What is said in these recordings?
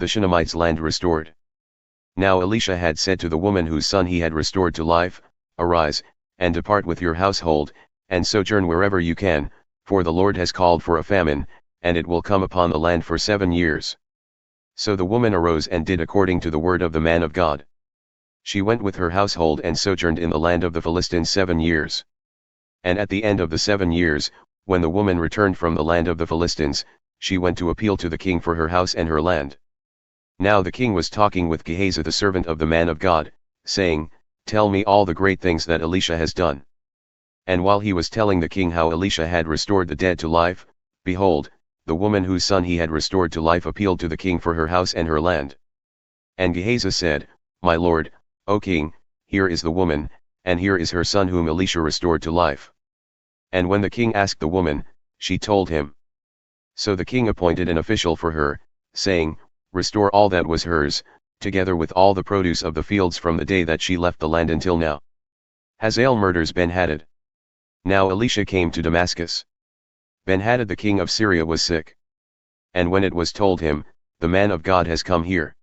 the Shunammite's land restored. Now Elisha had said to the woman whose son he had restored to life, Arise, and depart with your household, and sojourn wherever you can, for the Lord has called for a famine, and it will come upon the land for 7 years. So the woman arose and did according to the word of the man of God. She went with her household and sojourned in the land of the Philistines 7 years. And at the end of the 7 years, when the woman returned from the land of the Philistines, she went to appeal to the king for her house and her land. Now the king was talking with Gehazi the servant of the man of God, saying, Tell me all the great things that Elisha has done. And while he was telling the king how Elisha had restored the dead to life, behold, the woman whose son he had restored to life appealed to the king for her house and her land. And Gehazi said, My lord, O king, here is the woman, and here is her son whom Elisha restored to life. And when the king asked the woman, she told him. So the king appointed an official for her, saying, Restore all that was hers, together with all the produce of the fields from the day that she left the land until now. Hazael murders Ben-Hadad. Now Elisha came to Damascus. Ben-Hadad the king of Syria was sick. And when it was told him, The man of God has come here,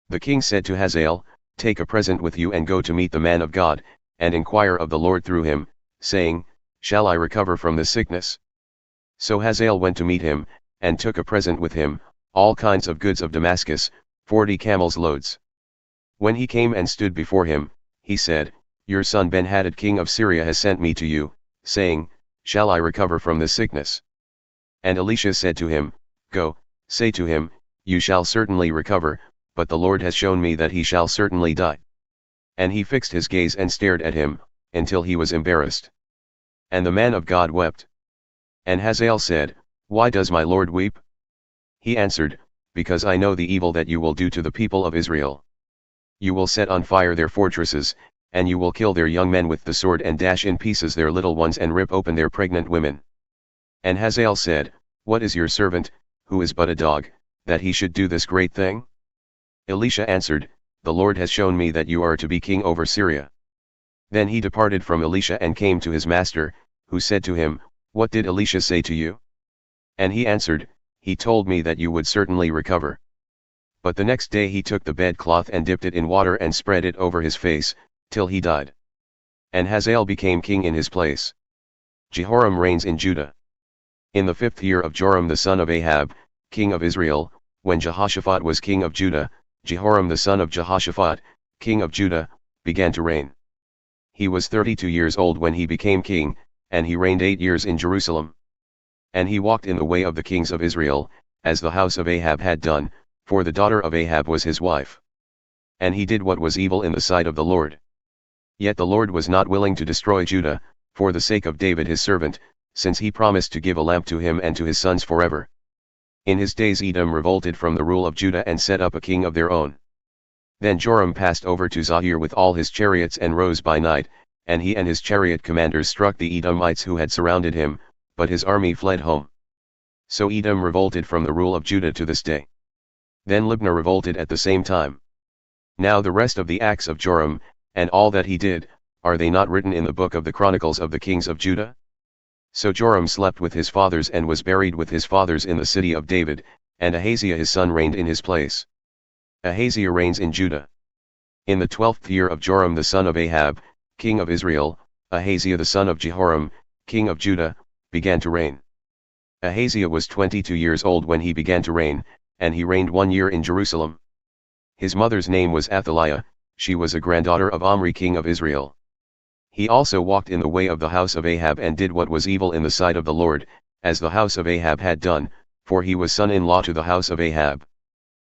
the king said to Hazael, Take a present with you and go to meet the man of God, and inquire of the Lord through him, saying, Shall I recover from this sickness? So Hazael went to meet him, and took a present with him, all kinds of goods of Damascus, 40 camels' loads. When he came and stood before him, he said, Your son Ben-Hadad king of Syria has sent me to you, saying, Shall I recover from this sickness? And Elisha said to him, Go, say to him, You shall certainly recover, but the Lord has shown me that he shall certainly die. And he fixed his gaze and stared at him, until he was embarrassed. And the man of God wept. And Hazael said, Why does my Lord weep? He answered, Because I know the evil that you will do to the people of Israel. You will set on fire their fortresses, and you will kill their young men with the sword and dash in pieces their little ones and rip open their pregnant women. And Hazael said, What is your servant, who is but a dog, that he should do this great thing? Elisha answered, The Lord has shown me that you are to be king over Syria. Then he departed from Elisha and came to his master, who said to him, What did Elisha say to you? And he answered, He told me that you would certainly recover. But the next day he took the bedcloth and dipped it in water and spread it over his face, till he died. And Hazael became king in his place. Jehoram reigns in Judah. In the 5th year of Joram the son of Ahab, king of Israel, when Jehoshaphat was king of Judah, Jehoram the son of Jehoshaphat, king of Judah, began to reign. He was 32 years old when he became king, and he reigned 8 years in Jerusalem. And he walked in the way of the kings of Israel, as the house of Ahab had done, for the daughter of Ahab was his wife. And he did what was evil in the sight of the Lord. Yet the Lord was not willing to destroy Judah, for the sake of David his servant, since he promised to give a lamp to him and to his sons forever. In his days Edom revolted from the rule of Judah and set up a king of their own. Then Joram passed over to Zair with all his chariots and rose by night, and he and his chariot commanders struck the Edomites who had surrounded him, but his army fled home. So Edom revolted from the rule of Judah to this day. Then Libnah revolted at the same time. Now the rest of the acts of Joram, and all that he did, are they not written in the book of the Chronicles of the kings of Judah? So Joram slept with his fathers and was buried with his fathers in the city of David, and Ahaziah his son reigned in his place. Ahaziah reigns in Judah. In the 12th year of Joram the son of Ahab, king of Israel, Ahaziah the son of Jehoram, king of Judah, began to reign. Ahaziah was 22 years old when he began to reign, and he reigned 1 year in Jerusalem. His mother's name was Athaliah, she was a granddaughter of Omri king of Israel. He also walked in the way of the house of Ahab and did what was evil in the sight of the Lord, as the house of Ahab had done, for he was son-in-law to the house of Ahab.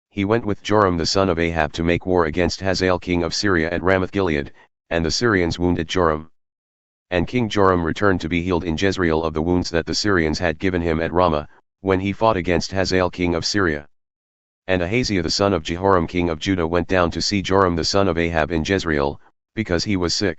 He went with Joram the son of Ahab to make war against Hazael king of Syria at Ramoth-Gilead, and the Syrians wounded Joram. And King Joram returned to be healed in Jezreel of the wounds that the Syrians had given him at Ramah, when he fought against Hazael king of Syria. And Ahaziah the son of Jehoram king of Judah went down to see Joram the son of Ahab in Jezreel, because he was sick.